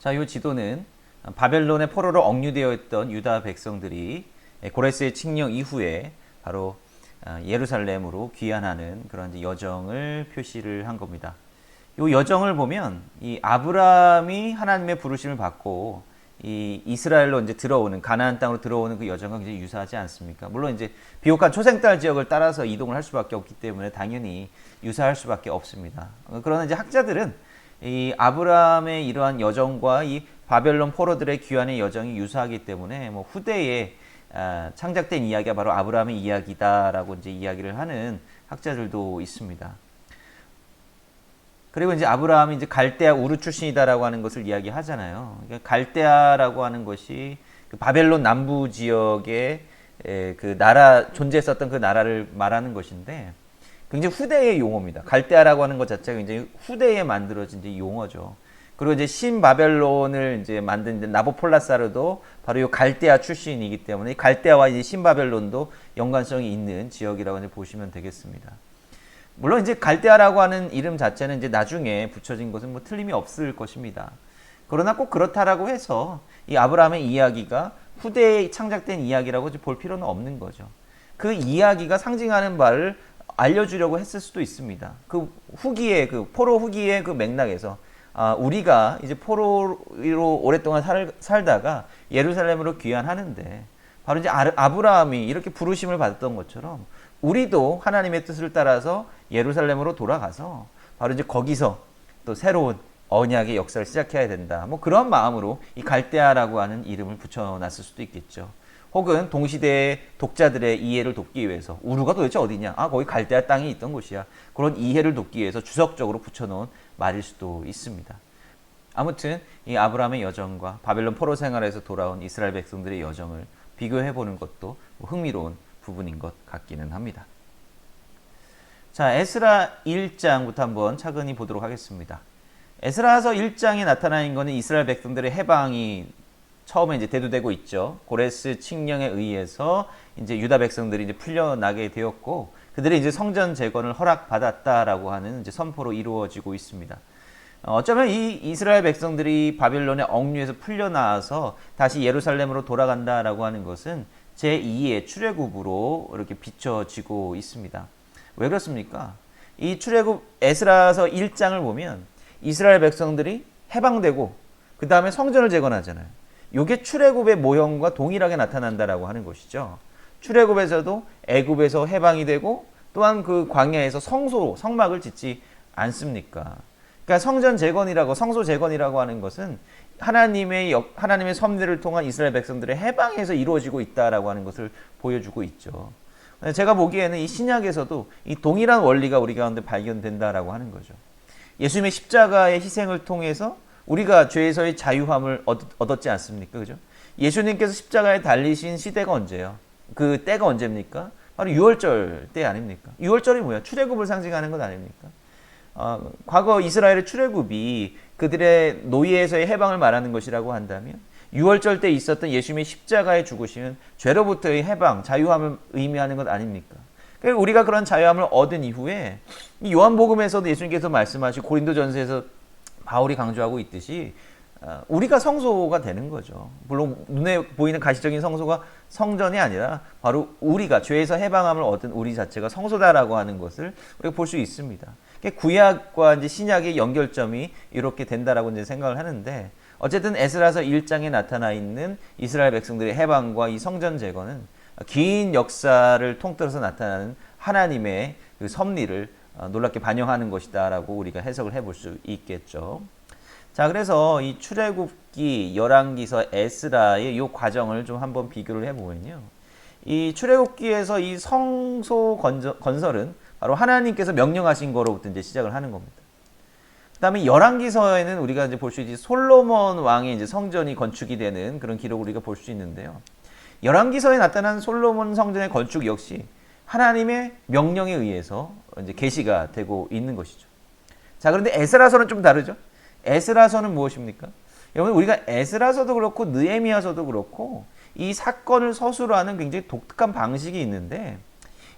자, 이 지도는 바벨론의 포로로 억류되어 있던 유다 백성들이 고레스의 칙령 이후에 바로 예루살렘으로 귀환하는 그런 여정을 표시를 한 겁니다. 이 여정을 보면 이 아브라함이 하나님의 부르심을 받고 이 이스라엘로 이제 들어오는 가나안 땅으로 들어오는 그 여정과 굉장히 유사하지 않습니까? 물론 이제 비옥한 초생딸 지역을 따라서 이동을 할 수밖에 없기 때문에 당연히 유사할 수밖에 없습니다. 그러나 이제 학자들은 이 아브라함의 이러한 여정과 이 바벨론 포로들의 귀환의 여정이 유사하기 때문에 뭐 후대에 창작된 이야기가 바로 아브라함의 이야기다라고 이제 이야기를 하는 학자들도 있습니다. 그리고 이제 아브라함이 이제 갈대아 우르 출신이다라고 하는 것을 이야기하잖아요. 그러니까 갈대아라고 하는 것이 그 바벨론 남부 지역에 그 나라 존재했었던 그 나라를 말하는 것인데 굉장히 후대의 용어입니다. 갈대아라고 하는 것 자체가 굉장히 후대에 만들어진 이제 용어죠. 그리고 이제 신바벨론을 이제 만든 이제 나보폴라사르도 바로 이 갈대아 출신이기 때문에 갈대아와 이제 신바벨론도 연관성이 있는 지역이라고 이제 보시면 되겠습니다. 물론 이제 갈대아라고 하는 이름 자체는 이제 나중에 붙여진 것은 뭐 틀림이 없을 것입니다. 그러나 꼭 그렇다라고 해서 이 아브라함의 이야기가 후대에 창작된 이야기라고 볼 필요는 없는 거죠. 그 이야기가 상징하는 바를 알려주려고 했을 수도 있습니다. 그 후기에 그 포로 후기의 그 맥락에서 우리가 이제 포로로 오랫동안 살다가 예루살렘으로 귀환하는데 바로 이제 아브라함이 이렇게 부르심을 받았던 것처럼 우리도 하나님의 뜻을 따라서 예루살렘으로 돌아가서 바로 이제 거기서 또 새로운 언약의 역사를 시작해야 된다. 뭐 그런 마음으로 이 갈대아라고 하는 이름을 붙여놨을 수도 있겠죠. 혹은 동시대의 독자들의 이해를 돕기 위해서 우루가 도대체 어디냐? 거기 갈대아 땅이 있던 곳이야. 그런 이해를 돕기 위해서 주석적으로 붙여놓은 말일 수도 있습니다. 아무튼 이 아브라함의 여정과 바벨론 포로 생활에서 돌아온 이스라엘 백성들의 여정을 비교해보는 것도 흥미로운 부분인 것 같기는 합니다. 자, 에스라 1장부터 한번 차근히 보도록 하겠습니다. 에스라서 1장에 나타나는 것은 이스라엘 백성들의 해방이 처음에 이제 대두되고 있죠. 고레스 칙령에 의해서 이제 유다 백성들이 이제 풀려나게 되었고 그들이 이제 성전 재건을 허락받았다라고 하는 이제 선포로 이루어지고 있습니다. 어쩌면 이 이스라엘 백성들이 바빌론의 억류에서 풀려나와서 다시 예루살렘으로 돌아간다라고 하는 것은 제2의 출애굽으로 이렇게 비춰지고 있습니다. 왜 그렇습니까? 이 출애굽 에스라서 1장을 보면 이스라엘 백성들이 해방되고 그 다음에 성전을 재건하잖아요. 이게 출애굽의 모형과 동일하게 나타난다라고 하는 것이죠. 출애굽에서도 애굽에서 해방이 되고 또한 그 광야에서 성막을 짓지 않습니까? 그러니까 성전 재건이라고 성소 재건이라고 하는 것은 하나님의 섭리를 통한 이스라엘 백성들의 해방에서 이루어지고 있다라고 하는 것을 보여주고 있죠. 제가 보기에는 이 신약에서도 이 동일한 원리가 우리 가운데 발견된다라고 하는 거죠. 예수님의 십자가의 희생을 통해서 우리가 죄에서의 자유함을 얻었지 않습니까? 그죠? 예수님께서 십자가에 달리신 시대가 언제예요? 그 때가 언제입니까? 바로 유월절 때 아닙니까? 유월절이 뭐야? 출애굽을 상징하는 것 아닙니까? 과거 이스라엘의 출애굽이 그들의 노예에서의 해방을 말하는 것이라고 한다면 유월절 때 있었던 예수님의 십자가의 죽으심은 죄로부터의 해방, 자유함을 의미하는 것 아닙니까? 그러니까 우리가 그런 자유함을 얻은 이후에 이 요한복음에서도 예수님께서 말씀하시고 고린도전서에서 바울이 강조하고 있듯이 우리가 성소가 되는 거죠. 물론 눈에 보이는 가시적인 성소가 성전이 아니라 바로 우리가 죄에서 해방함을 얻은 우리 자체가 성소다라고 하는 것을 우리가 볼 수 있습니다. 구약과 이제 신약의 연결점이 이렇게 된다라고 이제 생각을 하는데 어쨌든 에스라서 1장에 나타나 있는 이스라엘 백성들의 해방과 이 성전 재건은 긴 역사를 통틀어서 나타나는 하나님의 그 섭리를 놀랍게 반영하는 것이다라고 우리가 해석을 해볼 수 있겠죠. 자, 그래서 이 출애굽기, 열왕기서, 에스라의 이 과정을 좀 한번 비교를 해보면요. 이 출애굽기에서 이 성소 건설은 바로 하나님께서 명령하신 거로부터 이제 시작을 하는 겁니다. 그다음에 열왕기서에는 우리가 이제 볼 수 있지 솔로몬 왕의 이제 성전이 건축이 되는 그런 기록을 우리가 볼 수 있는데요. 열왕기서에 나타난 솔로몬 성전의 건축 역시 하나님의 명령에 의해서 이제 계시가 되고 있는 것이죠. 자, 그런데 에스라서는 좀 다르죠. 에스라서는 무엇입니까? 여러분, 우리가 에스라서도 그렇고 느헤미야서도 그렇고 이 사건을 서술로 하는 굉장히 독특한 방식이 있는데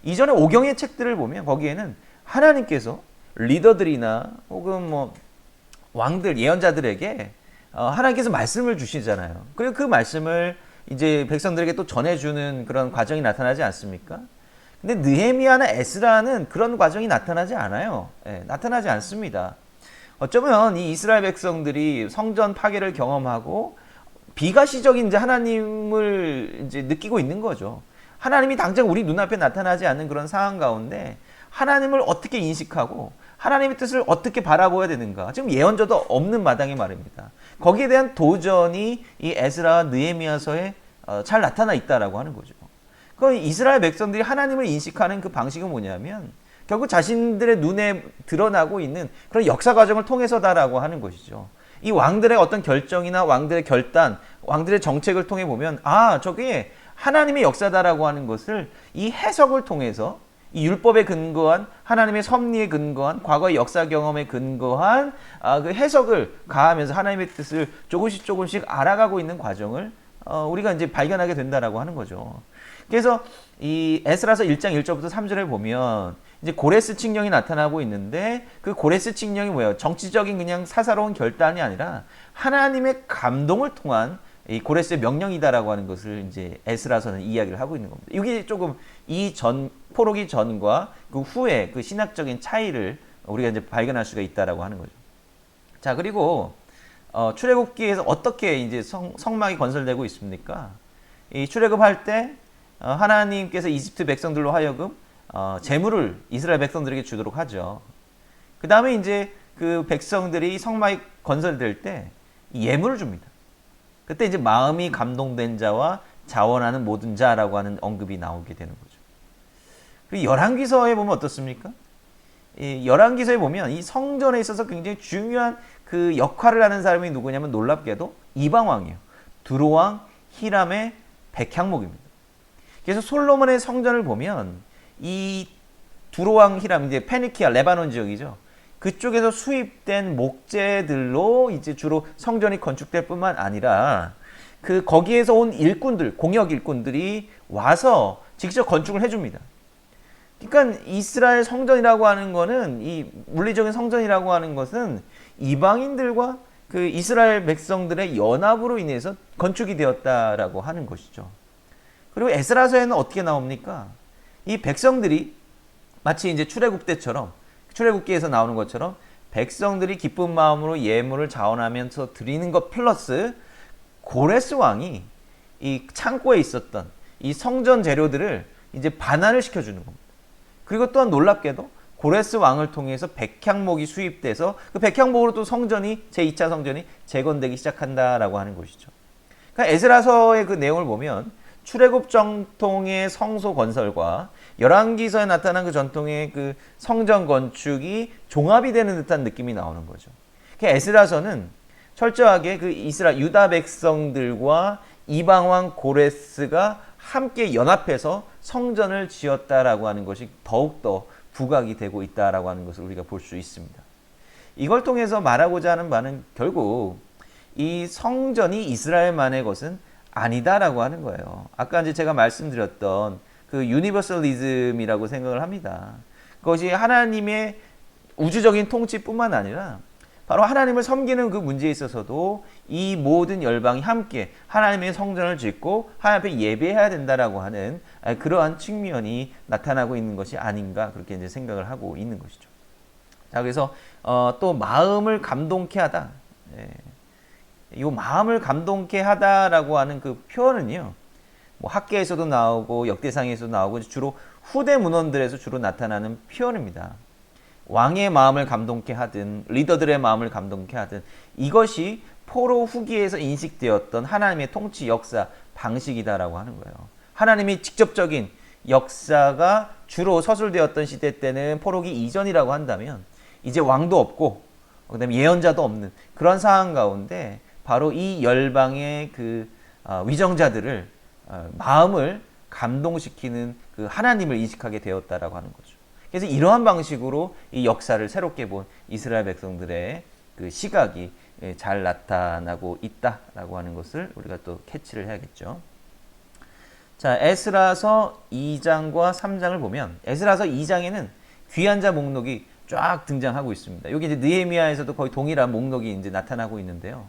이전에 오경의 책들을 보면 거기에는 하나님께서 리더들이나 혹은 뭐 왕들, 예언자들에게 하나님께서 말씀을 주시잖아요. 그리고 그 말씀을 이제 백성들에게 또 전해주는 그런 과정이 나타나지 않습니까? 근데 느헤미야나 에스라는 그런 과정이 나타나지 않아요. 예, 나타나지 않습니다. 어쩌면 이 이스라엘 백성들이 성전 파괴를 경험하고 비가시적인 이제 하나님을 이제 느끼고 있는 거죠. 하나님이 당장 우리 눈앞에 나타나지 않는 그런 상황 가운데 하나님을 어떻게 인식하고 하나님의 뜻을 어떻게 바라보아야 되는가. 지금 예언자도 없는 마당에 말입니다. 거기에 대한 도전이 이 에스라와 느헤미야서에 잘 나타나 있다라고 하는 거죠. 그 이스라엘 백성들이 하나님을 인식하는 그 방식은 뭐냐면 결국 자신들의 눈에 드러나고 있는 그런 역사 과정을 통해서다라고 하는 것이죠. 이 왕들의 어떤 결정이나 왕들의 결단, 왕들의 정책을 통해 보면 저게 하나님의 역사다라고 하는 것을 이 해석을 통해서 이 율법에 근거한 하나님의 섭리에 근거한 과거의 역사 경험에 근거한 그 해석을 가하면서 하나님의 뜻을 조금씩 알아가고 있는 과정을 우리가 이제 발견하게 된다라고 하는 거죠. 그래서 이 에스라서 1장 1절부터 3절에 보면 이제 고레스 칙령이 나타나고 있는데 그 고레스 칙령이 뭐예요? 정치적인 그냥 사사로운 결단이 아니라 하나님의 감동을 통한 이 고레스의 명령이다라고 하는 것을 이제 에스라서는 이야기를 하고 있는 겁니다. 이게 조금 포로기 전과 그 후에 그 신학적인 차이를 우리가 이제 발견할 수가 있다라고 하는 거죠. 자, 그리고 출애굽기에서 어떻게 이제 성막이 건설되고 있습니까? 이 출애굽할 때 하나님께서 이집트 백성들로 하여금 재물을 이스라엘 백성들에게 주도록 하죠. 그 다음에 이제 그 백성들이 성막이 건설될 때 예물을 줍니다. 그때 이제 마음이 감동된 자와 자원하는 모든 자라고 하는 언급이 나오게 되는 거죠. 그리고 열왕기서에 보면 어떻습니까? 이 열왕기서에 보면 이 성전에 있어서 굉장히 중요한 그 역할을 하는 사람이 누구냐면 놀랍게도 이방왕이에요. 두로왕 히람의 백향목입니다. 그래서 솔로몬의 성전을 보면 이 두로왕 히람, 이제 페니키아, 레바논 지역이죠. 그쪽에서 수입된 목재들로 이제 주로 성전이 건축될 뿐만 아니라 거기에서 온 일꾼들, 공역 일꾼들이 와서 직접 건축을 해줍니다. 그러니까 이스라엘 성전이라고 하는 거는, 이 물리적인 성전이라고 하는 것은 이방인들과 그 이스라엘 백성들의 연합으로 인해서 건축이 되었다라고 하는 것이죠. 그리고 에스라서에는 어떻게 나옵니까? 이 백성들이 마치 이제 출애굽 때처럼, 출애굽기에서 나오는 것처럼 백성들이 기쁜 마음으로 예물을 자원하면서 드리는 것 플러스 고레스 왕이 이 창고에 있었던 이 성전 재료들을 이제 반환을 시켜주는 겁니다. 그리고 또한 놀랍게도 고레스 왕을 통해서 백향목이 수입돼서 그 백향목으로 또 성전이, 제2차 성전이 재건되기 시작한다라고 하는 것이죠. 그러니까 에스라서의 그 내용을 보면 출애굽 정통의 성소 건설과 열왕기서에 나타난 그 전통의 그 성전 건축이 종합이 되는 듯한 느낌이 나오는 거죠. 그러니까 에스라서는 철저하게 그 이스라엘 유다 백성들과 이방왕 고레스가 함께 연합해서 성전을 지었다라고 하는 것이 더욱더 부각이 되고 있다라고 하는 것을 우리가 볼 수 있습니다. 이걸 통해서 말하고자 하는 바는 결국 이 성전이 이스라엘만의 것은 아니다라고 하는 거예요. 아까 이제 제가 말씀드렸던 그 유니버설리즘이라고 생각을 합니다. 그것이 하나님의 우주적인 통치뿐만 아니라 바로 하나님을 섬기는 그 문제에 있어서도 이 모든 열방이 함께 하나님의 성전을 짓고 하나님 앞에 예배해야 된다라고 하는 그러한 측면이 나타나고 있는 것이 아닌가, 그렇게 이제 생각을 하고 있는 것이죠. 자, 그래서 또 마음을 감동케 하다. 이 마음을 감동케 하다라고 하는 그 표현은요, 뭐 학계에서도 나오고 역대상에서도 나오고 주로 후대 문헌들에서 주로 나타나는 표현입니다. 왕의 마음을 감동케 하든 리더들의 마음을 감동케 하든 이것이 포로 후기에서 인식되었던 하나님의 통치 역사 방식이다라고 하는 거예요. 하나님이 직접적인 역사가 주로 서술되었던 시대 때는 포로기 이전이라고 한다면 이제 왕도 없고 그다음에 예언자도 없는 그런 상황 가운데 바로 이 열방의 그 위정자들을 마음을 감동시키는 그 하나님을 인식하게 되었다라고 하는 거죠. 그래서 이러한 방식으로 이 역사를 새롭게 본 이스라엘 백성들의 그 시각이 잘 나타나고 있다라고 하는 것을 우리가 또 캐치를 해야겠죠. 자, 에스라서 2장과 3장을 보면 에스라서 2장에는 귀한 자 목록이 쫙 등장하고 있습니다. 여기 이제 느헤미야에서도 거의 동일한 목록이 이제 나타나고 있는데요.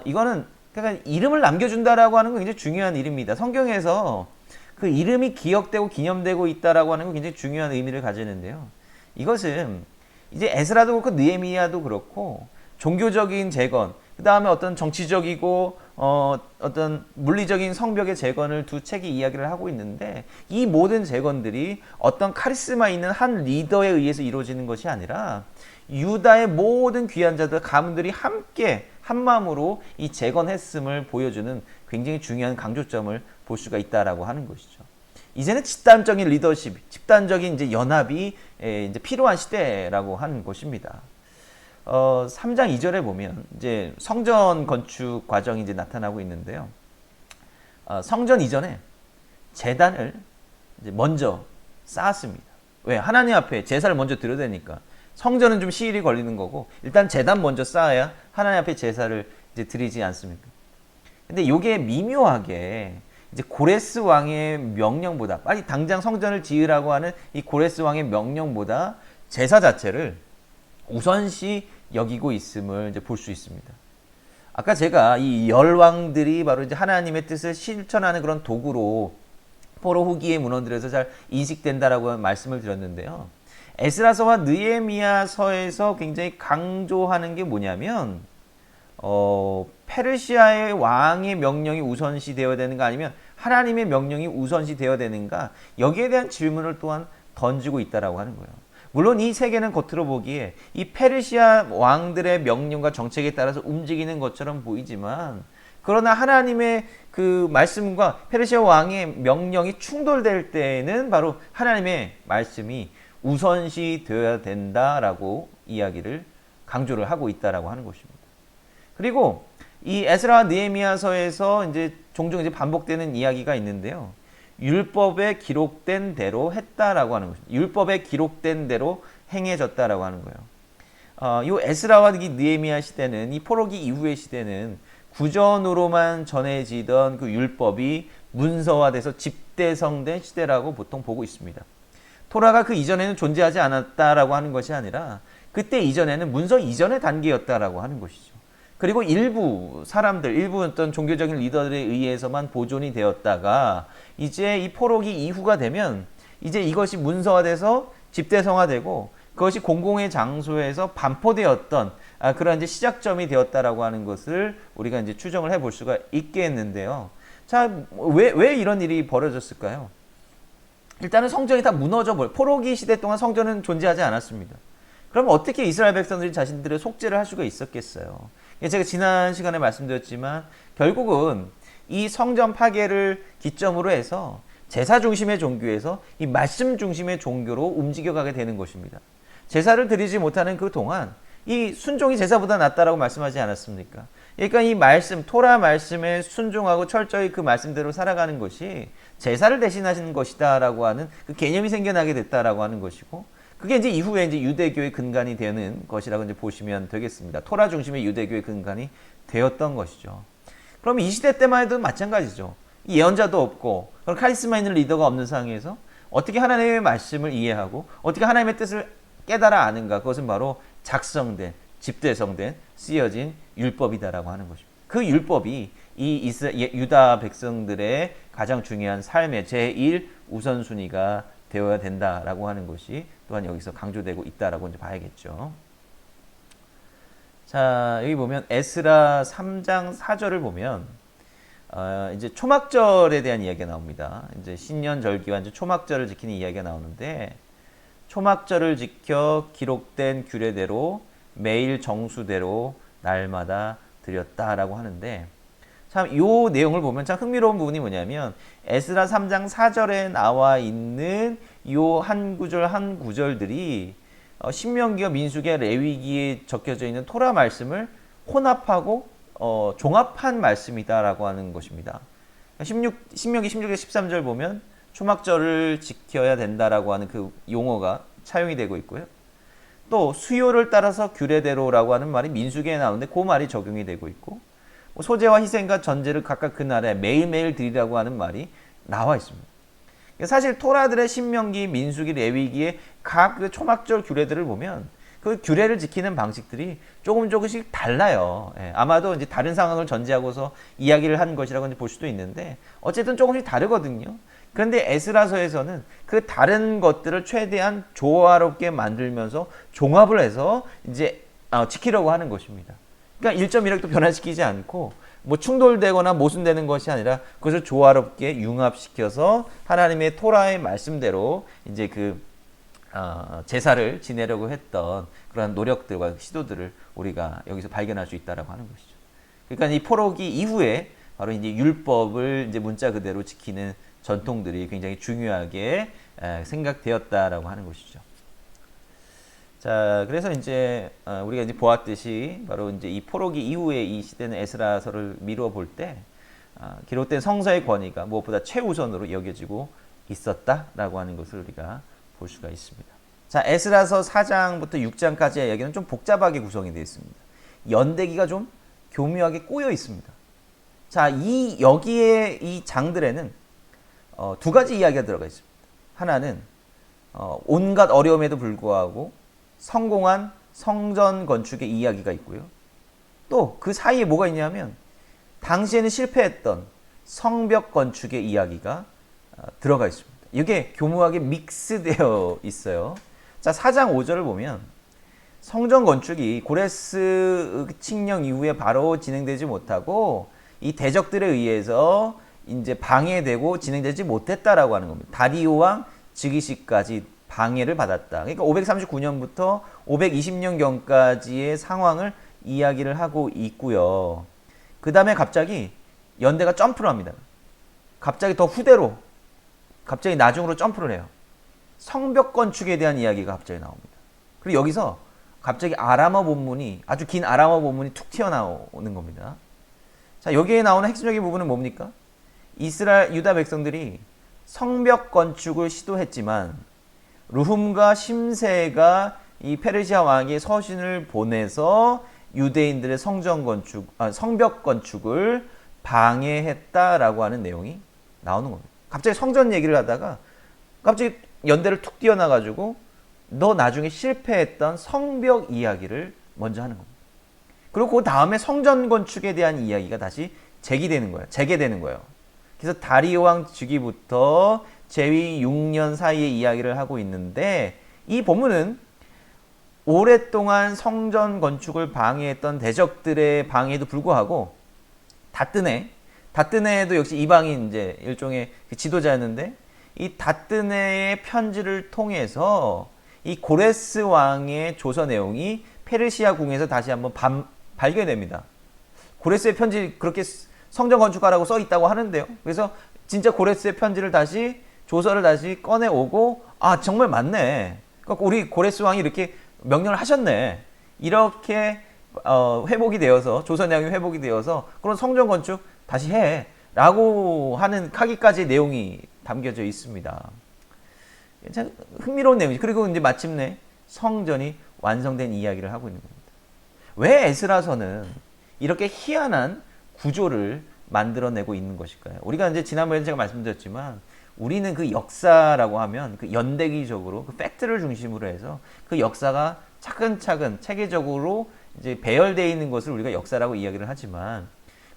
이거는 그러니까 이름을 남겨준다라고 하는 건 굉장히 중요한 일입니다. 성경에서 그 이름이 기억되고 기념되고 있다라고 하는 건 굉장히 중요한 의미를 가지는데요. 이것은 이제 에스라도 그렇고 느헤미야도 그렇고 종교적인 재건, 그 다음에 어떤 정치적이고 어떤 물리적인 성벽의 재건을 두 책이 이야기를 하고 있는데, 이 모든 재건들이 어떤 카리스마 있는 한 리더에 의해서 이루어지는 것이 아니라 유다의 모든 귀한 자들, 가문들이 함께 한 마음으로 이 재건했음을 보여주는 굉장히 중요한 강조점을 볼 수가 있다라고 하는 것이죠. 이제는 집단적인 리더십, 집단적인 이제 연합이 이제 필요한 시대라고 하는 것입니다. 3장 2절에 보면 이제 성전 건축 과정이 이제 나타나고 있는데요. 성전 이전에 제단을 이제 먼저 쌓았습니다. 왜? 하나님 앞에 제사를 먼저 드려야 되니까. 성전은 좀 시일이 걸리는 거고, 일단 제단 먼저 쌓아야 하나님 앞에 제사를 이제 드리지 않습니까? 근데 이게 미묘하게 이제 고레스 왕의 명령보다, 빨리 당장 성전을 지으라고 하는 이 고레스 왕의 명령보다 제사 자체를 우선시 여기고 있음을 이제 볼 수 있습니다. 아까 제가 이 열왕들이 바로 이제 하나님의 뜻을 실천하는 그런 도구로 포로 후기의 문헌들에서 잘 인식된다라고 말씀을 드렸는데요. 에스라서와 느헤미야서에서 굉장히 강조하는 게 뭐냐면, 페르시아의 왕의 명령이 우선시 되어야 되는가, 아니면 하나님의 명령이 우선시 되어야 되는가, 여기에 대한 질문을 또한 던지고 있다라고 하는 거예요. 물론 이 세계는 겉으로 보기에 이 페르시아 왕들의 명령과 정책에 따라서 움직이는 것처럼 보이지만, 그러나 하나님의 그 말씀과 페르시아 왕의 명령이 충돌될 때에는 바로 하나님의 말씀이 우선시 되어야 된다라고 이야기를 강조를 하고 있다라고 하는 것입니다. 그리고 이 에스라와 느헤미야서에서 이제 종종 이제 반복되는 이야기가 있는데요. 율법에 기록된 대로 했다라고 하는 것입니다. 율법에 기록된 대로 행해졌다라고 하는 거예요. 이 에스라와 느헤미야 시대는, 이 포로기 이후의 시대는 구전으로만 전해지던 그 율법이 문서화돼서 집대성된 시대라고 보통 보고 있습니다. 토라가 그 이전에는 존재하지 않았다라고 하는 것이 아니라 그때 이전에는 문서 이전의 단계였다라고 하는 것이죠. 그리고 일부 사람들, 일부 어떤 종교적인 리더들에 의해서만 보존이 되었다가 이제 이 포로기 이후가 되면 이제 이것이 문서화돼서 집대성화되고 그것이 공공의 장소에서 반포되었던 그런 이제 시작점이 되었다라고 하는 것을 우리가 이제 추정을 해볼 수가 있겠는데요. 자, 왜 이런 일이 벌어졌을까요? 일단은 성전이 다 무너져 버려. 포로기 시대 동안 성전은 존재하지 않았습니다. 그럼 어떻게 이스라엘 백성들이 자신들의 속죄를 할 수가 있었겠어요? 제가 지난 시간에 말씀드렸지만 결국은 이 성전 파괴를 기점으로 해서 제사 중심의 종교에서 이 말씀 중심의 종교로 움직여가게 되는 것입니다. 제사를 드리지 못하는 그 동안 이 순종이 제사보다 낫다라고 말씀하지 않았습니까? 그러니까 이 말씀, 토라 말씀에 순종하고 철저히 그 말씀대로 살아가는 것이 제사를 대신하시는 것이다라고 하는 그 개념이 생겨나게 됐다라고 하는 것이고, 그게 이제 이후에 이제 유대교의 근간이 되는 것이라고 이제 보시면 되겠습니다. 토라 중심의 유대교의 근간이 되었던 것이죠. 그럼 이 시대 때만 해도 마찬가지죠. 예언자도 없고 그런 카리스마 있는 리더가 없는 상황에서 어떻게 하나님의 말씀을 이해하고 어떻게 하나님의 뜻을 깨달아 아는가? 그것은 바로 작성된, 집대성된, 쓰여진 율법이다라고 하는 것입니다. 그 율법이 이 유다 백성들의 가장 중요한 삶의 제1 우선순위가 되어야 된다라고 하는 것이 또한 여기서 강조되고 있다라고 이제 봐야겠죠. 자, 여기 보면 에스라 3장 4절을 보면 이제 초막절에 대한 이야기가 나옵니다. 이제 신년 절기와 이제 초막절을 지키는 이야기가 나오는데, 초막절을 지켜 기록된 규례대로 매일 정수대로 날마다 드렸다라고 하는데, 참 이 내용을 보면 참 흥미로운 부분이 뭐냐면 에스라 3장 4절에 나와 있는 이 한 구절 한 구절들이 신명기와 민수기와 레위기에 적혀져 있는 토라 말씀을 혼합하고 종합한 말씀이다라고 하는 것입니다. 신명기 16절 13절 보면 초막절을 지켜야 된다라고 하는 그 용어가 차용이 되고 있고요. 또 수요를 따라서 규례대로라고 하는 말이 민수기에 나오는데 그 말이 적용이 되고 있고, 소제와 희생과 전제를 각각 그 날에 매일매일 드리라고 하는 말이 나와 있습니다. 사실 토라들의 신명기, 민수기, 레위기의 각 그 초막절 규례들을 보면 그 규례를 지키는 방식들이 조금씩 달라요. 예, 아마도 이제 다른 상황을 전제하고서 이야기를 한 것이라고 볼 수도 있는데 어쨌든 조금씩 다르거든요. 그런데 에스라서에서는 그 다른 것들을 최대한 조화롭게 만들면서 종합을 해서 이제 지키려고 하는 것입니다. 그러니까 1.1획도 변화시키지 않고 뭐 충돌되거나 모순되는 것이 아니라 그것을 조화롭게 융합시켜서 하나님의 토라의 말씀대로 이제 그 제사를 지내려고 했던 그러한 노력들과 시도들을 우리가 여기서 발견할 수 있다라고 하는 것이죠. 그러니까 이 포로기 이후에 바로 이제 율법을 이제 문자 그대로 지키는 전통들이 굉장히 중요하게 생각되었다라고 하는 것이죠. 자, 그래서 이제 우리가 이제 보았듯이 바로 이제 이 포로기 이후에 이 시대는 에스라서를 미루어 볼 때 기록된 성서의 권위가 무엇보다 최우선으로 여겨지고 있었다라고 하는 것을 우리가 볼 수가 있습니다. 자, 에스라서 4장부터 6장까지의 이야기는 좀 복잡하게 구성이 되어 있습니다. 연대기가 좀 교묘하게 꼬여 있습니다. 자, 여기에 이 장들에는 두 가지 이야기가 들어가 있습니다. 하나는 온갖 어려움에도 불구하고 성공한 성전 건축의 이야기가 있고요. 또 그 사이에 뭐가 있냐면 당시에는 실패했던 성벽 건축의 이야기가 들어가 있습니다. 이게 교묘하게 믹스되어 있어요. 자, 4장 5절을 보면 성전 건축이 고레스 칙령 이후에 바로 진행되지 못하고 이 대적들에 의해서 이제 방해되고 진행되지 못했다라고 하는 겁니다. 다리오 왕 즉위시까지 방해를 받았다. 그러니까 539년부터 520년경까지의 상황을 이야기를 하고 있고요. 그 다음에 갑자기 연대가 점프를 합니다. 갑자기 더 후대로, 갑자기 나중으로 점프를 해요. 성벽 건축에 대한 이야기가 갑자기 나옵니다. 그리고 여기서 갑자기 아람어 본문이, 아주 긴 아람어 본문이 툭 튀어나오는 겁니다. 자, 여기에 나오는 핵심적인 부분은 뭡니까? 이스라엘, 유다 백성들이 성벽 건축을 시도했지만 르훔과 심세가 이 페르시아 왕의 서신을 보내서 유대인들의 성벽 건축을 방해했다라고 하는 내용이 나오는 겁니다. 갑자기 성전 얘기를 하다가 갑자기 연대를 툭 뛰어나가지고 너 나중에 실패했던 성벽 이야기를 먼저 하는 겁니다. 그리고 그 다음에 성전 건축에 대한 이야기가 다시 재개되는 거예요. 그래서 다리오 왕 즉위부터 제위 6년 사이의 이야기를 하고 있는데 이 본문은 오랫동안 성전 건축을 방해했던 대적들의 방해에도 불구하고 다뜨네도 역시 이방인 이제 일종의 지도자였는데 이 다뜨네의 편지를 통해서 이 고레스 왕의 조서 내용이 페르시아 궁에서 다시 한번 발견됩니다. 고레스의 편지 그렇게 성전 건축하라고 써 있다고 하는데요. 그래서 진짜 고레스의 편지를 조서를 다시 꺼내오고 정말 맞네. 그러니까 우리 고레스 왕이 이렇게 명령을 하셨네. 이렇게 회복이 되어서 조서 내용이 회복이 되어서 그런 성전 건축 다시 해 라고 하는 카기까지의 내용이 담겨져 있습니다. 참 흥미로운 내용이죠. 그리고 이제 마침내 성전이 완성된 이야기를 하고 있는 겁니다. 왜 에스라서는 이렇게 희한한 구조를 만들어내고 있는 것일까요? 우리가 이제 지난번에 제가 말씀드렸지만 우리는 그 역사라고 하면 그 연대기적으로 그 팩트를 중심으로 해서 그 역사가 차근차근 체계적으로 이제 배열되어 있는 것을 우리가 역사라고 이야기를 하지만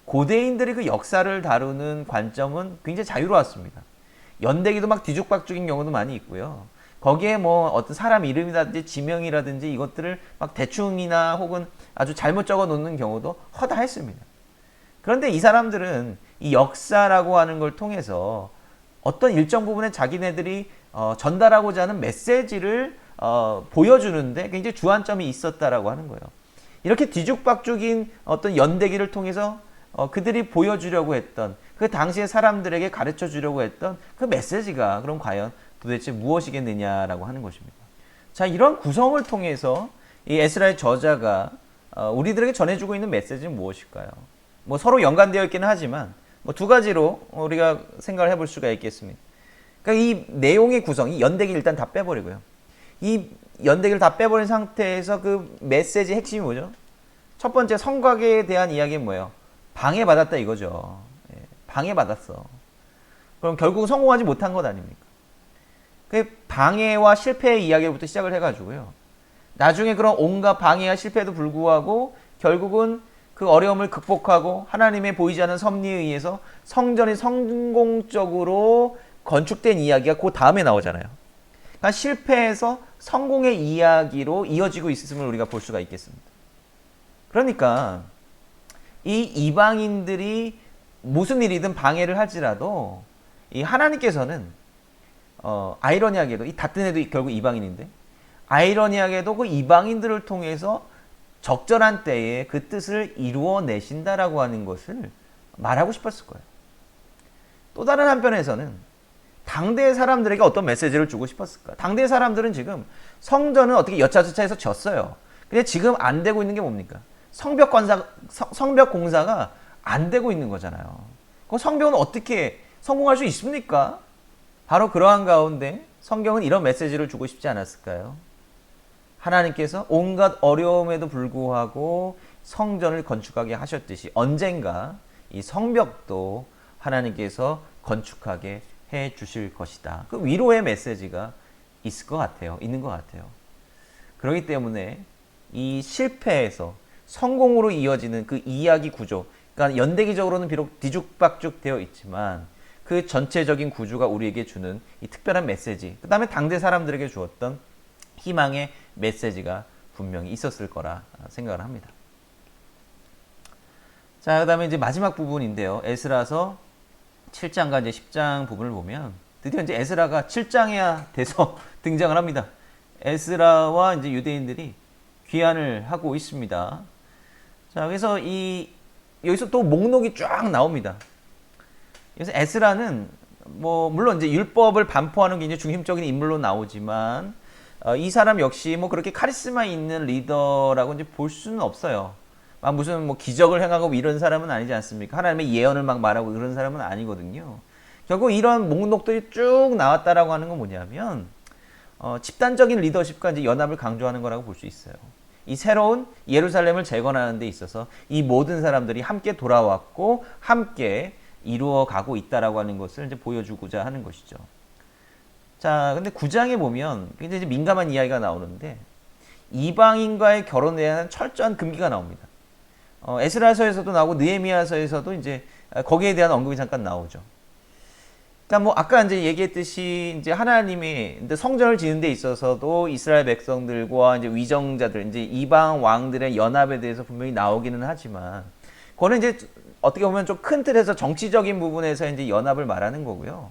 고대인들이 그 역사를 다루는 관점은 굉장히 자유로웠습니다. 연대기도 막 뒤죽박죽인 경우도 많이 있고요. 거기에 뭐 어떤 사람 이름이라든지 지명이라든지 이것들을 막 대충이나 혹은 아주 잘못 적어 놓는 경우도 허다했습니다. 그런데 이 사람들은 이 역사라고 하는 걸 통해서 어떤 일정 부분에 자기네들이 전달하고자 하는 메시지를 보여주는데 굉장히 주안점이 있었다라고 하는 거예요. 이렇게 뒤죽박죽인 어떤 연대기를 통해서 그들이 보여주려고 했던 그 당시의 사람들에게 가르쳐 주려고 했던 그 메시지가 그럼 과연 도대체 무엇이겠느냐라고 하는 것입니다. 자, 이런 구성을 통해서 이 에스라의 저자가 우리들에게 전해주고 있는 메시지는 무엇일까요? 뭐 서로 연관되어 있기는 하지만 뭐 두 가지로 우리가 생각을 해볼 수가 있겠습니다. 그러니까 이 내용의 구성, 이 연대기 일단 다 빼버리고요. 이 연대기를 다 빼버린 상태에서 그 메시지 핵심이 뭐죠? 첫 번째 성곽에 대한 이야기는 뭐예요? 방해받았다 이거죠. 방해받았어. 그럼 결국 성공하지 못한 것 아닙니까? 그 방해와 실패의 이야기부터 시작을 해가지고요. 나중에 그런 온갖 방해와 실패에도 불구하고 결국은 그 어려움을 극복하고 하나님의 보이지 않는 섭리에 의해서 성전이 성공적으로 건축된 이야기가 그 다음에 나오잖아요. 그러니까 실패에서 성공의 이야기로 이어지고 있음을 우리가 볼 수가 있겠습니다. 그러니까 이 이방인들이 무슨 일이든 방해를 할지라도 이 하나님께서는 아이러니하게도 이 다뜬 애도 결국 이방인인데 아이러니하게도 그 이방인들을 통해서 적절한 때에 그 뜻을 이루어내신다라고 하는 것을 말하고 싶었을 거예요. 또 다른 한편에서는 당대의 사람들에게 어떤 메시지를 주고 싶었을까? 당대의 사람들은 지금 성전은 어떻게 여차저차해서 졌어요. 근데 지금 안 되고 있는 게 뭡니까? 성벽 공사가 안 되고 있는 거잖아요. 그 성벽은 어떻게 성공할 수 있습니까? 바로 그러한 가운데 성경은 이런 메시지를 주고 싶지 않았을까요? 하나님께서 온갖 어려움에도 불구하고 성전을 건축하게 하셨듯이 언젠가 이 성벽도 하나님께서 건축하게 해 주실 것이다. 그 위로의 메시지가 있을 것 같아요. 있는 것 같아요. 그렇기 때문에 이 실패에서 성공으로 이어지는 그 이야기 구조, 그러니까 연대기적으로는 비록 뒤죽박죽 되어 있지만 그 전체적인 구조가 우리에게 주는 이 특별한 메시지, 그 다음에 당대 사람들에게 주었던 희망의 메시지가 분명히 있었을 거라 생각을 합니다. 자, 그 다음에 이제 마지막 부분인데요. 에스라서 7장과 이제 10장 부분을 보면 드디어 이제 에스라가 7장해야 돼서 등장을 합니다. 에스라와 이제 유대인들이 귀환을 하고 있습니다. 자, 그래서 여기서 또 목록이 쫙 나옵니다. 그래서 에스라는 물론 이제 율법을 반포하는 게 이제 중심적인 인물로 나오지만 이 사람 역시 그렇게 카리스마 있는 리더라고 이제 볼 수는 없어요. 무슨 기적을 행하고 이런 사람은 아니지 않습니까? 하나님의 예언을 막 말하고 그런 사람은 아니거든요. 결국 이런 목록들이 쭉 나왔다라고 하는 건 뭐냐면 집단적인 리더십과 이제 연합을 강조하는 거라고 볼 수 있어요. 이 새로운 예루살렘을 재건하는 데 있어서 이 모든 사람들이 함께 돌아왔고 함께 이루어가고 있다라고 하는 것을 이제 보여주고자 하는 것이죠. 자, 근데 9장에 보면 굉장히 이제 민감한 이야기가 나오는데 이방인과의 결혼에 대한 철저한 금기가 나옵니다. 에스라서에서도 나오고 느헤미야서에서도 이제 거기에 대한 언급이 잠깐 나오죠. 그러니까 아까 이제 얘기했듯이 이제 하나님이 성전을 짓는 데 있어서도 이스라엘 백성들과 이제 위정자들, 이제 이방 왕들의 연합에 대해서 분명히 나오기는 하지만, 그거는 이제 어떻게 보면 좀 큰 틀에서 정치적인 부분에서 이제 연합을 말하는 거고요.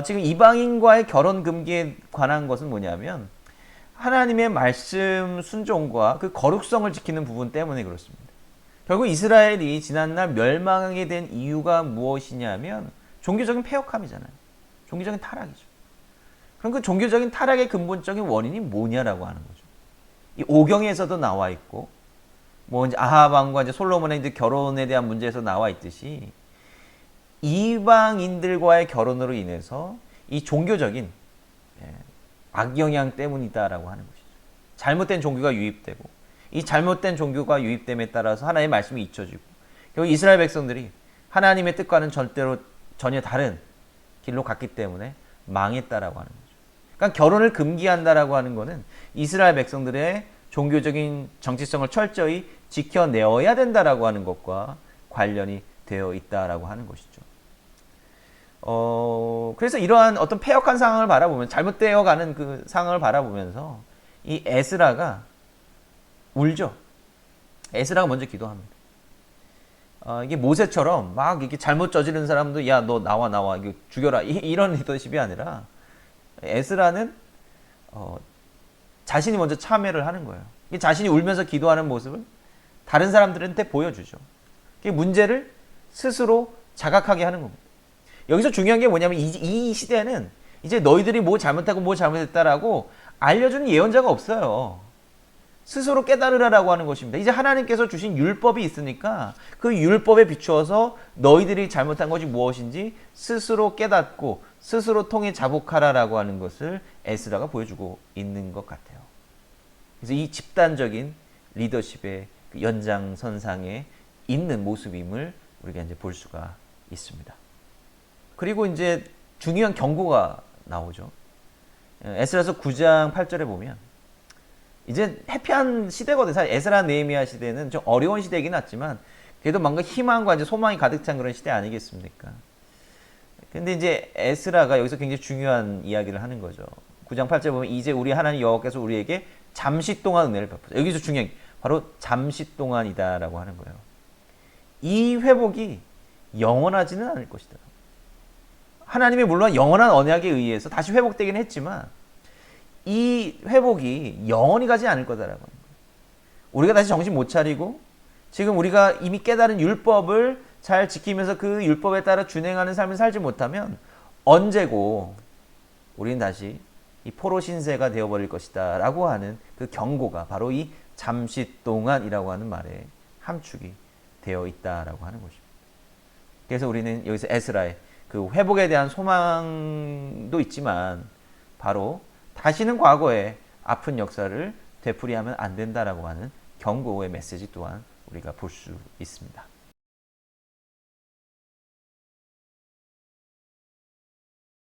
지금 이방인과의 결혼 금기에 관한 것은 뭐냐면 하나님의 말씀 순종과 그 거룩성을 지키는 부분 때문에 그렇습니다. 결국 이스라엘이 지난날 멸망하게 된 이유가 무엇이냐면 종교적인 폐역함이잖아요. 종교적인 타락이죠. 그럼 그 종교적인 타락의 근본적인 원인이 뭐냐라고 하는 거죠. 이 오경에서도 나와 있고, 이제 아합 왕과 이제 솔로몬의 이제 결혼에 대한 문제에서 나와 있듯이 이방인들과의 결혼으로 인해서 이 종교적인 악영향 때문이다라고 하는 것이죠. 잘못된 종교가 유입되고, 이 잘못된 종교가 유입됨에 따라서 하나님의 말씀이 잊혀지고, 결국 이스라엘 백성들이 하나님의 뜻과는 절대로 전혀 다른 길로 갔기 때문에 망했다라고 하는 거죠. 그러니까 결혼을 금기한다라고 하는 것은 이스라엘 백성들의 종교적인 정체성을 철저히 지켜내어야 된다라고 하는 것과 관련이 되어 있다라고 하는 것이죠. 그래서 이러한 어떤 폐역한 상황을 바라보면, 잘못되어 가는 그 상황을 바라보면서 이 에스라가 울죠. 에스라가 먼저 기도합니다. 이게 모세처럼 막 이렇게 잘못 저지른 사람도 야, 너 나와 이거 죽여라 이런 리더십이 아니라 에스라는 자신이 먼저 참여를 하는 거예요. 자신이 울면서 기도하는 모습을 다른 사람들한테 보여주죠. 문제를 스스로 자각하게 하는 겁니다. 여기서 중요한 게 뭐냐면 이 시대는 이제 너희들이 뭐 잘못하고 뭐 잘못했다라고 알려주는 예언자가 없어요. 스스로 깨달으라고 하는 것입니다. 이제 하나님께서 주신 율법이 있으니까 그 율법에 비추어서 너희들이 잘못한 것이 무엇인지 스스로 깨닫고 스스로 통해 자복하라라고 하는 것을 에스라가 보여주고 있는 것 같아요. 그래서 이 집단적인 리더십의 연장선상에 있는 모습임을 우리가 이제 볼 수가 있습니다. 그리고 이제 중요한 경고가 나오죠. 에스라서 9장 8절에 보면 이제 해피한 시대거든. 사실 에스라 느헤미야 시대는 좀 어려운 시대이긴 하지만 그래도 뭔가 희망과 이제 소망이 가득 찬 그런 시대 아니겠습니까? 근데 이제 에스라가 여기서 굉장히 중요한 이야기를 하는 거죠. 9장 8절 보면 이제 우리 하나님 여호와께서 우리에게 잠시 동안 은혜를 베푸사. 여기서 중요한 게 바로 잠시 동안이다라고 하는 거예요. 이 회복이 영원하지는 않을 것이다. 하나님이 물론 영원한 언약에 의해서 다시 회복되긴 했지만 이 회복이 영원히 가지 않을 거다라고 하는 거예요. 우리가 다시 정신 못 차리고 지금 우리가 이미 깨달은 율법을 잘 지키면서 그 율법에 따라 준행하는 삶을 살지 못하면 언제고 우리는 다시 이 포로 신세가 되어버릴 것이다 라고 하는 그 경고가 바로 이 잠시 동안이라고 하는 말에 함축이 되어 있다라고 하는 것입니다. 그래서 우리는 여기서 에스라의 그 회복에 대한 소망도 있지만 바로 다시는 과거의 아픈 역사를 되풀이하면 안 된다라고 하는 경고의 메시지 또한 우리가 볼 수 있습니다.